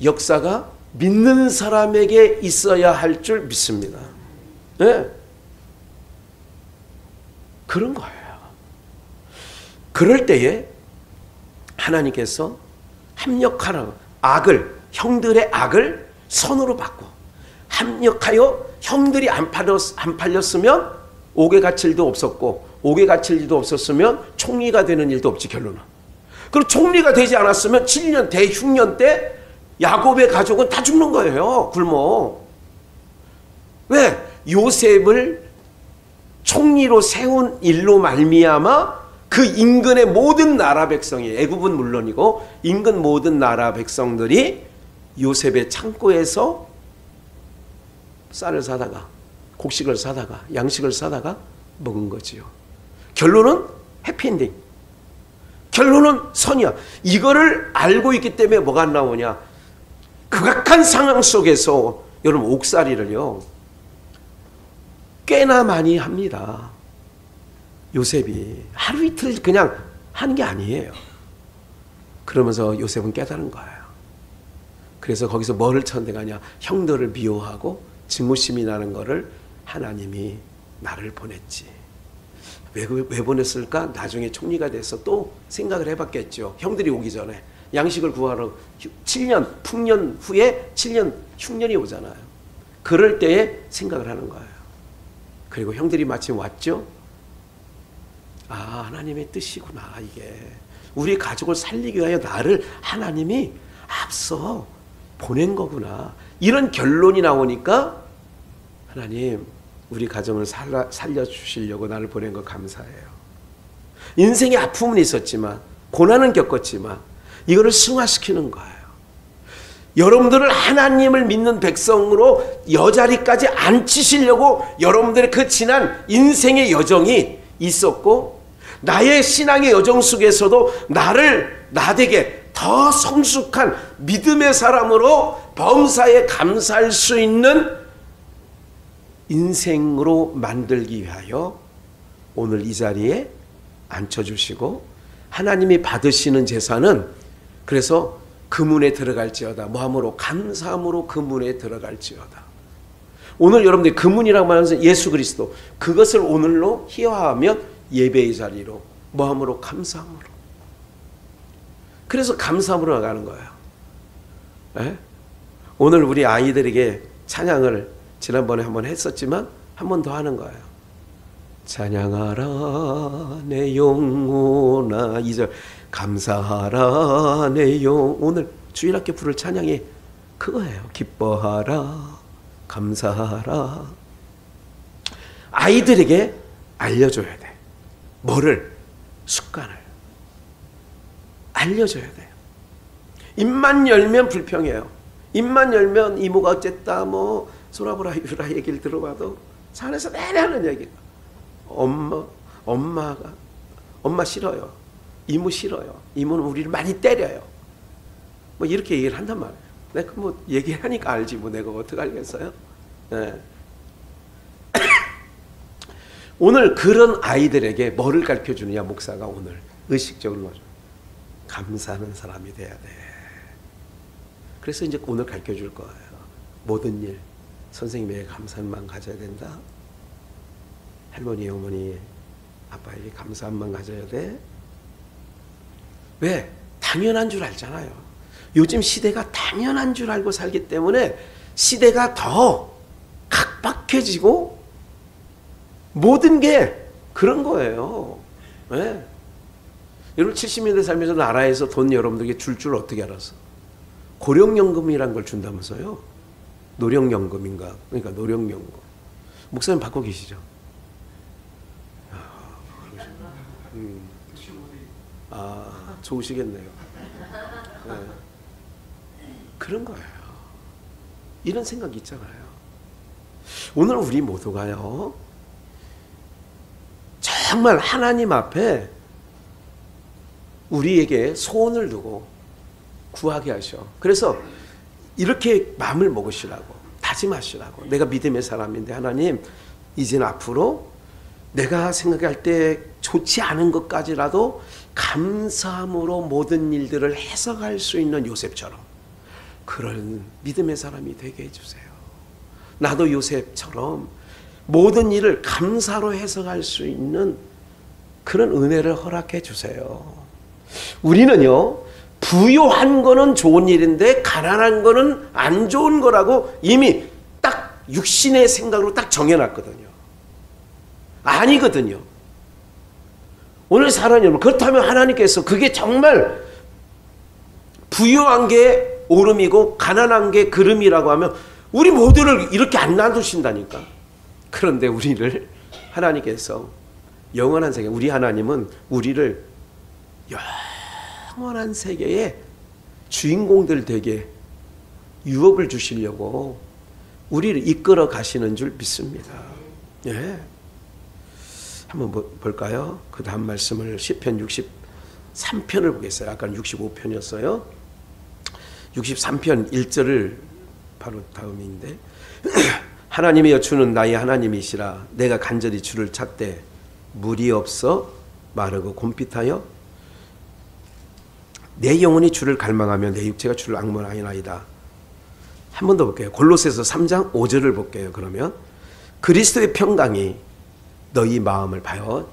역사가 믿는 사람에게 있어야 할 줄 믿습니다. 네. 그런 거예요. 그럴 때에 하나님께서 합력하라. 형들의 악을 선으로 바꿔 합력하여, 형들이 안 팔렸으면 옥에 갇힐 일도 없었고, 옥에 갇힐 일도 없었으면 총리가 되는 일도 없지 결론은. 그리고 총리가 되지 않았으면 7년 대흉년 때 야곱의 가족은 다 죽는 거예요. 굶어. 왜? 요셉을 총리로 세운 일로 말미암아 그 인근의 모든 나라 백성이, 애굽은 물론이고 인근 모든 나라 백성들이 요셉의 창고에서 쌀을 사다가, 곡식을 사다가, 양식을 사다가 먹은 거지요. 결론은 해피엔딩. 결론은 선이야. 이거를 알고 있기 때문에 뭐가 나오냐. 극악한 상황 속에서 여러분 옥살이를요 꽤나 많이 합니다. 요셉이 하루 이틀 그냥 하는 게 아니에요. 그러면서 요셉은 깨달은 거예요. 그래서 거기서 뭐를 천대가냐. 형들을 미워하고 증오심이 나는 거를 하나님이 나를 보냈지. 왜 보냈을까? 나중에 총리가 돼서 또 생각을 해봤겠죠. 형들이 오기 전에 양식을 구하러 7년 풍년 후에 7년 흉년이 오잖아요. 그럴 때에 생각을 하는 거예요. 그리고 형들이 마침 왔죠. 하나님의 뜻이구나. 이게 우리 가족을 살리기 위하여 나를 하나님이 앞서 보낸 거구나. 이런 결론이 나오니까 하나님 우리 가정을 살려주시려고 나를 보낸 거 감사해요. 인생의 아픔은 있었지만, 고난은 겪었지만 이거를 승화시키는 거예요. 여러분들을 하나님을 믿는 백성으로 여자리까지 앉히시려고 여러분들의 그 지난 인생의 여정이 있었고, 나의 신앙의 여정 속에서도 나되게 더 성숙한 믿음의 사람으로 범사에 감사할 수 있는 인생으로 만들기 위하여 오늘 이 자리에 앉혀주시고, 하나님이 받으시는 제사는 그래서 그 문에 들어갈지어다. 뭐함으로? 감사함으로 그 문에 들어갈지어다. 오늘 여러분들이 그 문이라고 말하면서 예수 그리스도, 그것을 오늘로 희화하면 예배의 자리로, 뭐함으로? 감사함으로. 그래서 감사함으로 나가는 거예요. 에? 오늘 우리 아이들에게 찬양을 지난번에 한번 했었지만 한 번 더 하는 거예요. 찬양하라 내 영혼아. 2절 감사하라 내 영. 오늘 주일학교 부를 찬양이 그거예요. 기뻐하라 감사하라. 아이들에게 알려줘야 돼. 뭐를? 습관을 알려줘야 돼요. 입만 열면 불평해요. 입만 열면 이모가 어쨌다 뭐 소라보라 유라 얘기를 들어봐도 산에서 내내 하는 얘기가 엄마 싫어요. 이모 싫어요. 이모는 우리를 많이 때려요. 뭐 이렇게 얘기를 한단 말이에요. 내가 뭐 얘기하니까 알지 뭐 내가 어떻게 알겠어요? 네. 오늘 그런 아이들에게 뭐를 가르쳐주느냐 목사가 오늘 의식적으로 감사하는 사람이 돼야 돼. 그래서 이제 오늘 가르쳐줄 거예요. 모든 일 선생님에게 감사한 마음 가져야 된다. 할머니, 어머니, 아빠에게 감사한 마음 가져야 돼. 왜? 당연한 줄 알잖아요. 요즘 시대가 당연한 줄 알고 살기 때문에 시대가 더 각박해지고 모든 게 그런 거예요. 네. 여러분 70년대 살면서 나라에서 돈 여러분들에게 줄 어떻게 알았어? 고령연금이란 걸 준다면서요? 노령연금인가? 그러니까 노령연금. 목사님 받고 계시죠? 좋으시겠네요. 네. 그런 거예요. 이런 생각이 있잖아요. 오늘 우리 모두가요, 정말 하나님 앞에 우리에게 소원을 두고 구하게 하셔. 그래서 이렇게 마음을 먹으시라고, 다짐하시라고. 내가 믿음의 사람인데 하나님, 이제는 앞으로 내가 생각할 때 좋지 않은 것까지라도 감사함으로 모든 일들을 해석할 수 있는 요셉처럼 그런 믿음의 사람이 되게 해주세요. 나도 요셉처럼 모든 일을 감사로 해석할 수 있는 그런 은혜를 허락해 주세요. 우리는요, 부유한 거는 좋은 일인데 가난한 거는 안 좋은 거라고 이미 딱 육신의 생각으로 딱 정해놨거든요. 아니거든요. 오늘 사랑하는 여러분, 그렇다면 하나님께서 그게 정말 부유한 게 오름이고 가난한 게 그름이라고 하면 우리 모두를 이렇게 안 놔두신다니까. 그런데 우리를 하나님께서 영원한 세계, 우리 하나님은 우리를 영원한 세계의 주인공들 되게 유업을 주시려고 우리를 이끌어 가시는 줄 믿습니다. 예. 한번 볼까요? 그 다음 말씀을 시편 63편을 보겠어요. 아까는 65편이었어요. 63편 1절을 바로 다음인데 하나님이여 주는 나의 하나님이시라. 내가 간절히 주를 찾되 물이 없어 마르고 곰pit하여 내 영혼이 주를 갈망하며 내 육체가 주를 악문하나이다. 한 번 더 볼게요. 골로새서 3장 5절을 볼게요. 그러면 그리스도의 평강이 너희 마음을 봐요.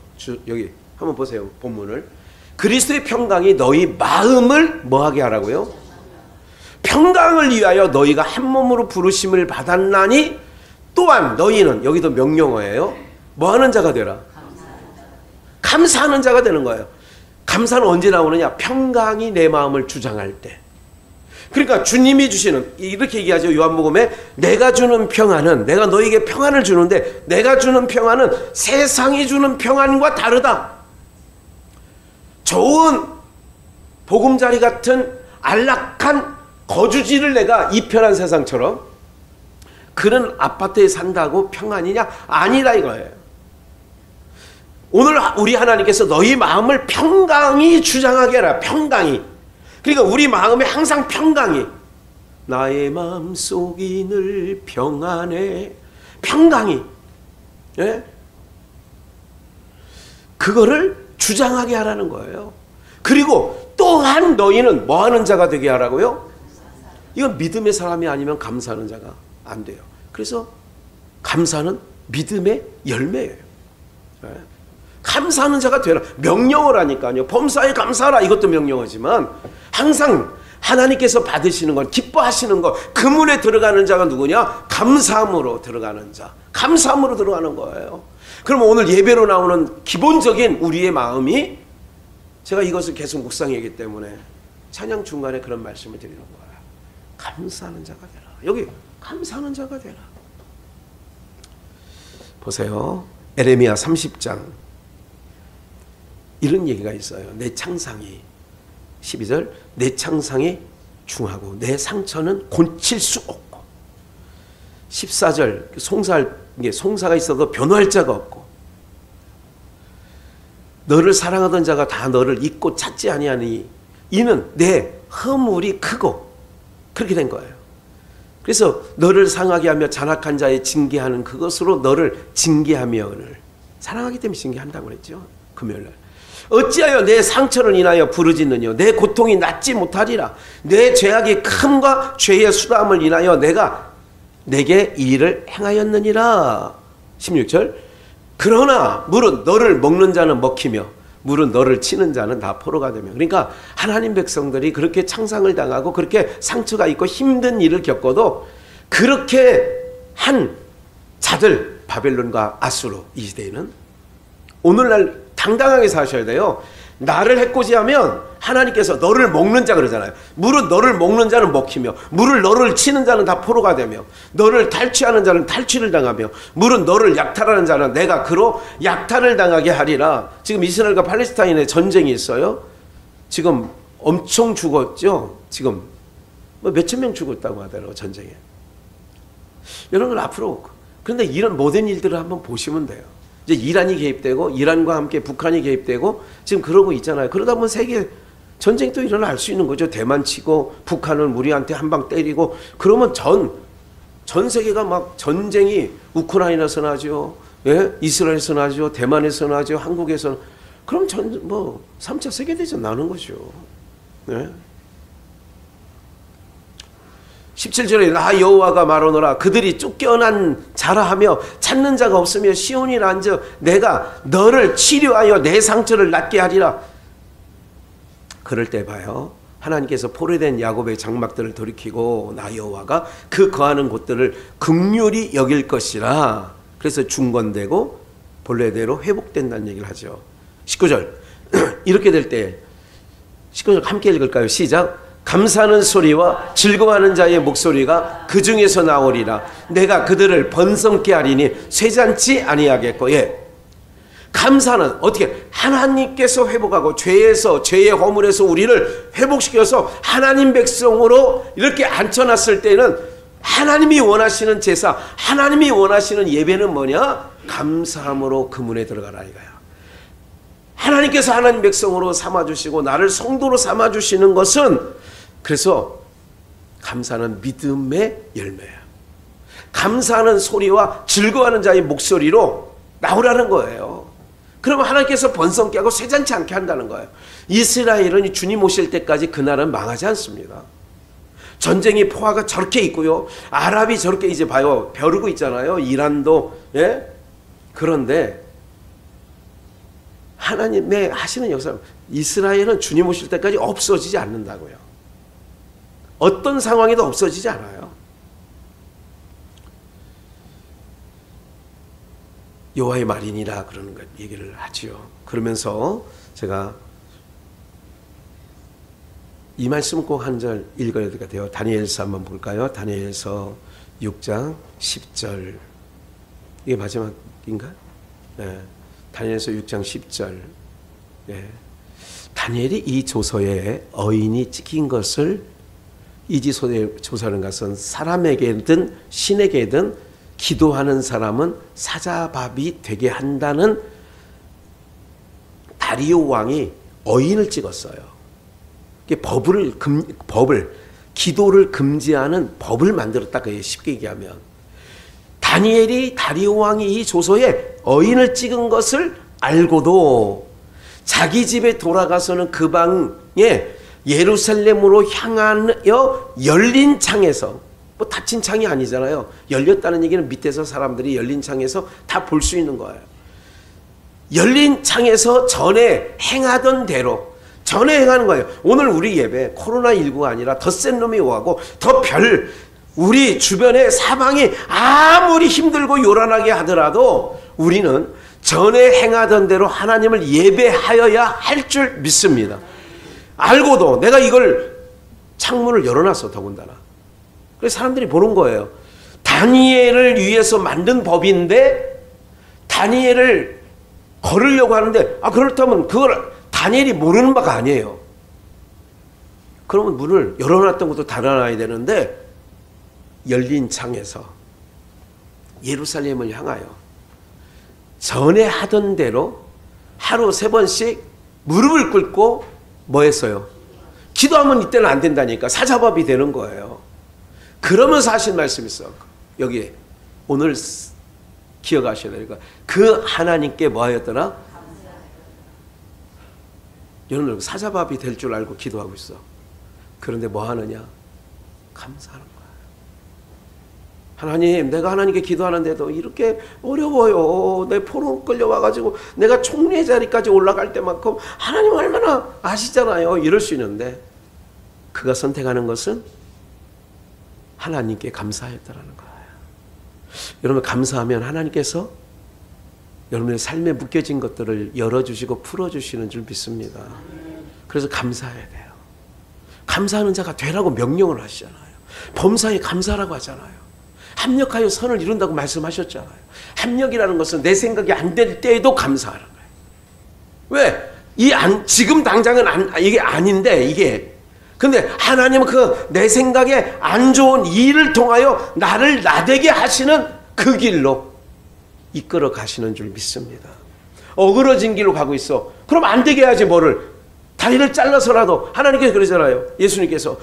여기 한번 보세요. 본문을. 그리스도의 평강이 너희 마음을 뭐하게 하라고요? 평강을 위하여 너희가 한 몸으로 부르심을 받았나니 또한 너희는, 여기도 명령어예요, 뭐하는 자가 되라? 감사하는 자가 되는 거예요. 감사는 언제 나오느냐? 평강이 내 마음을 주장할 때. 그러니까 주님이 주시는, 이렇게 얘기하죠. 요한복음에 내가 주는 평안은, 내가 너에게 평안을 주는데 내가 주는 평안은 세상이 주는 평안과 다르다. 좋은 보금자리 같은 안락한 거주지를 내가 이 편한 세상처럼 그런 아파트에 산다고 평안이냐? 아니라 이거예요. 오늘 우리 하나님께서 너희 마음을 평강이 주장하게 해라. 평강이. 그러니까 우리 마음에 항상 평강이, 나의 마음속이 늘 평안해, 평강이, 예? 그거를 주장하게 하라는 거예요. 그리고 또한 너희는 뭐하는 자가 되게 하라고요? 이건 믿음의 사람이 아니면 감사하는 자가 안 돼요. 그래서 감사는 믿음의 열매예요. 예? 감사하는 자가 되라. 명령어라니까요. 범사에 감사하라, 이것도 명령어지만 항상 하나님께서 받으시는 건, 기뻐하시는 것, 그 문에 들어가는 자가 누구냐? 감사함으로 들어가는 자, 감사함으로 들어가는 거예요. 그럼 오늘 예배로 나오는 기본적인 우리의 마음이, 제가 이것을 계속 묵상하기 때문에 찬양 중간에 그런 말씀을 드리는 거예요. 감사하는 자가 되라. 여기 감사하는 자가 되라. 보세요. 에레미야 30장 이런 얘기가 있어요. 내 창상이, 12절, 내 창상이 중하고 내 상처는 고칠 수 없고, 14절, 송사가 있어도 변호할 자가 없고, 너를 사랑하던 자가 다 너를 잊고 찾지 아니하니 이는 내 허물이 크고, 그렇게 된 거예요. 그래서 너를 상하게 하며 잔악한 자의 징계하는 그것으로 너를 징계하며 오늘 사랑하기 때문에 징계한다고 그랬죠. 금요일날. 어찌하여 내 상처를 인하여 부르짖느냐? 내 고통이 낫지 못하리라. 내 죄악이 큼과 죄의 수담을 인하여 내가 내게 이 일을 행하였느니라. 16절. 그러나 물은 너를 먹는 자는 먹히며 물은 너를 치는 자는 다 포로가 되며. 그러니까 하나님 백성들이 그렇게 창상을 당하고 그렇게 상처가 있고 힘든 일을 겪어도 그렇게 한 자들, 바벨론과 아수르, 이 시대에는 오늘날 당당하게 사셔야 돼요. 나를 해코지하면 하나님께서 너를 먹는 자 그러잖아요. 물은 너를 먹는 자는 먹히며 물을 너를 치는 자는 다 포로가 되며 너를 탈취하는 자는 탈취를 당하며 물은 너를 약탈하는 자는 내가 그로 약탈을 당하게 하리라. 지금 이스라엘과 팔레스타인의 전쟁이 있어요. 지금 엄청 죽었죠. 지금 뭐 몇천 명 죽었다고 하더라고요. 전쟁에. 이런 건 앞으로. 그런데 이런 모든 일들을 한번 보시면 돼요. 이제 이란이 개입되고 이란과 함께 북한이 개입되고 지금 그러고 있잖아요. 그러다 보면 세계 전쟁도 일어날 수 있는 거죠. 대만 치고 북한은 우리한테 한 방 때리고 그러면 전 세계가 막 전쟁이 우크라이나에서 나죠. 예? 이스라엘에서 나죠. 대만에서 나죠. 한국에서. 그럼 3차 세계대전 나는 거죠. 예? 17절에 나 여호와가 말하노라 그들이 쫓겨난 자라 하며 찾는 자가 없으며 시온이 난즉 내가 너를 치료하여 내 상처를 낫게 하리라. 그럴 때 봐요. 하나님께서 포로된 야곱의 장막들을 돌이키고 나 여호와가 그 거하는 곳들을 긍휼히 여길 것이라. 그래서 중건되고 본래대로 회복된다는 얘기를 하죠. 19절 이렇게 될 때 19절 함께 읽을까요? 시작. 감사하는 소리와 즐거워하는 자의 목소리가 그 중에서 나오리라. 내가 그들을 번성케 하리니 쇠잔치 아니하겠고. 예. 감사는 어떻게 하나님께서 회복하고 죄의 허물에서 우리를 회복시켜서 하나님 백성으로 이렇게 앉혀놨을 때는 하나님이 원하시는 제사, 하나님이 원하시는 예배는 뭐냐? 감사함으로 그 문에 들어가라 이거야. 하나님께서 하나님 백성으로 삼아주시고 나를 성도로 삼아주시는 것은 그래서 감사는 믿음의 열매야. 감사하는 소리와 즐거워하는 자의 목소리로 나오라는 거예요. 그러면 하나님께서 번성케 하고 쇠잔치 않게 한다는 거예요. 이스라엘은 주님 오실 때까지 그 나라는 망하지 않습니다. 전쟁이 포화가 저렇게 있고요. 아랍이 저렇게 이제 봐요. 벼르고 있잖아요. 이란도. 예? 그런데 하나님의 하시는 역사, 이스라엘은 주님 오실 때까지 없어지지 않는다고요. 어떤 상황에도 없어지지 않아요. 여호와의 말이니라 그러는 것 얘기를 하지요. 그러면서 제가 이 말씀 꼭 한 절 읽어야 될 것 같아요. 다니엘서 한번 볼까요? 다니엘서 6장 10절. 이게 마지막인가? 네. 다니엘서 6장 10절. 네. 다니엘이 이 조서에 어인이 찍힌 것을 이지조서는 것은 사람에게든 신에게든 기도하는 사람은 사자밥이 되게 한다는 다리오 왕이 어인을 찍었어요. 기도를 금지하는 법을 만들었다. 그게 쉽게 얘기하면. 다니엘이 다리오 왕이 이 조서에 어인을 찍은 것을 알고도 자기 집에 돌아가서는 그 방에 예루살렘으로 향하여 열린 창에서, 뭐 닫힌 창이 아니잖아요. 열렸다는 얘기는 밑에서 사람들이 열린 창에서 다 볼 수 있는 거예요. 열린 창에서 전에 행하던 대로 전에 행하는 거예요. 오늘 우리 예배 코로나19가 아니라 더 센 놈이 오고 더 우리 주변에 사방이 아무리 힘들고 요란하게 하더라도 우리는 전에 행하던 대로 하나님을 예배하여야 할 줄 믿습니다. 알고도 내가 이걸 창문을 열어놨어. 더군다나 그래서 사람들이 보는 거예요. 다니엘을 위해서 만든 법인데 다니엘을 걸으려고 하는데, 그렇다면 그걸 다니엘이 모르는 바가 아니에요. 그러면 문을 열어놨던 것도 닫아놔야 되는데 열린 창에서 예루살렘을 향하여 전에 하던 대로 하루 3번씩 무릎을 꿇고 뭐 했어요? 기도하면 이때는 안 된다니까. 사자밥이 되는 거예요. 그러면서 하신 말씀이 있어. 여기 오늘 기억하셔야 되니까 그 하나님께 뭐 하였더라? 여러분 사자밥이 될 줄 알고 기도하고 있어. 그런데 뭐 하느냐? 감사하는 거야. 하나님, 내가 하나님께 기도하는데도 이렇게 어려워요. 내 포로 끌려와가지고 내가 총리의 자리까지 올라갈 때만큼 하나님 얼마나 아시잖아요. 이럴 수 있는데 그가 선택하는 것은 하나님께 감사했다라는 거예요. 여러분, 감사하면 하나님께서 여러분의 삶에 묶여진 것들을 열어주시고 풀어주시는 줄 믿습니다. 그래서 감사해야 돼요. 감사하는 자가 되라고 명령을 하시잖아요. 범사에 감사라고 하잖아요. 합력하여 선을 이룬다고 말씀하셨잖아요. 합력이라는 것은 내 생각이 안 될 때에도 감사하는 거예요. 왜? 지금 당장은 이게 아닌데, 이게. 근데 하나님은 그 내 생각에 안 좋은 일을 통하여 나를 나되게 하시는 그 길로 이끌어 가시는 줄 믿습니다. 어그러진 길로 가고 있어. 그럼 안 되게 해야지 뭐를. 다리를 잘라서라도, 하나님께서 그러잖아요. 예수님께서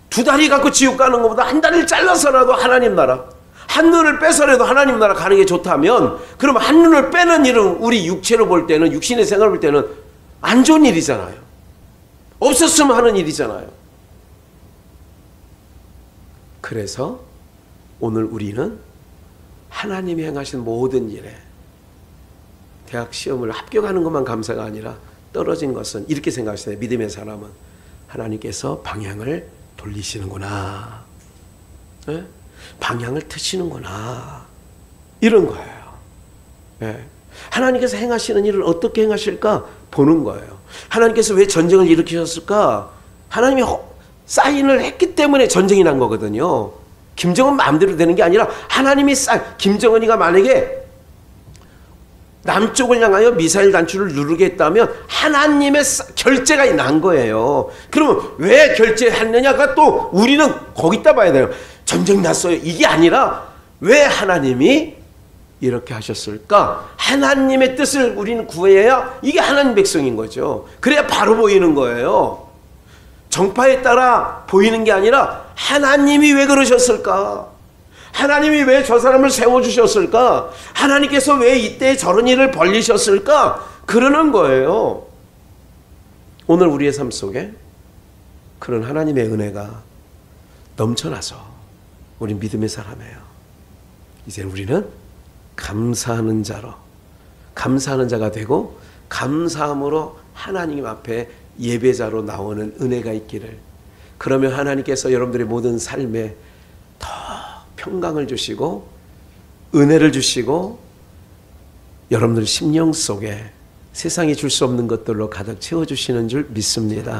두 다리 갖고 지옥 가는 것보다 한 다리를 잘라서라도 하나님 나라, 한 눈을 빼서라도 하나님 나라 가는 게 좋다면, 그럼 한 눈을 빼는 일은 우리 육체로 볼 때는, 육신의 생각을 볼 때는 안 좋은 일이잖아요. 없었으면 하는 일이잖아요. 그래서 오늘 우리는 하나님이 행하신 모든 일에 대학 시험을 합격하는 것만 감사가 아니라 떨어진 것은 이렇게 생각하시잖아요. 믿음의 사람은 하나님께서 방향을 돌리시는구나, 네? 방향을 트시는구나, 이런 거예요. 네. 하나님께서 행하시는 일을 어떻게 행하실까 보는 거예요. 하나님께서 왜 전쟁을 일으키셨을까? 하나님이 사인을 했기 때문에 전쟁이 난 거거든요. 김정은 마음대로 되는 게 아니라 하나님이 김정은이가 만약에 남쪽을 향하여 미사일 단추를 누르겠다면 하나님의 결재가 난 거예요. 그러면 왜 결재했느냐가 또 우리는 거기다 봐야 돼요. 전쟁 났어요, 이게 아니라 왜 하나님이 이렇게 하셨을까? 하나님의 뜻을 우리는 구해야 이게 하나님 백성인 거죠. 그래야 바로 보이는 거예요. 정파에 따라 보이는 게 아니라 하나님이 왜 그러셨을까? 하나님이 왜 저 사람을 세워주셨을까? 하나님께서 왜 이때 저런 일을 벌리셨을까? 그러는 거예요. 오늘 우리의 삶 속에 그런 하나님의 은혜가 넘쳐나서 우리 믿음의 사람이에요. 이제 우리는 감사하는 자가 되고 감사함으로 하나님 앞에 예배자로 나오는 은혜가 있기를. 그러면 하나님께서 여러분들의 모든 삶에 더 평강을 주시고 은혜를 주시고 여러분들 심령 속에 세상이 줄 수 없는 것들로 가득 채워주시는 줄 믿습니다.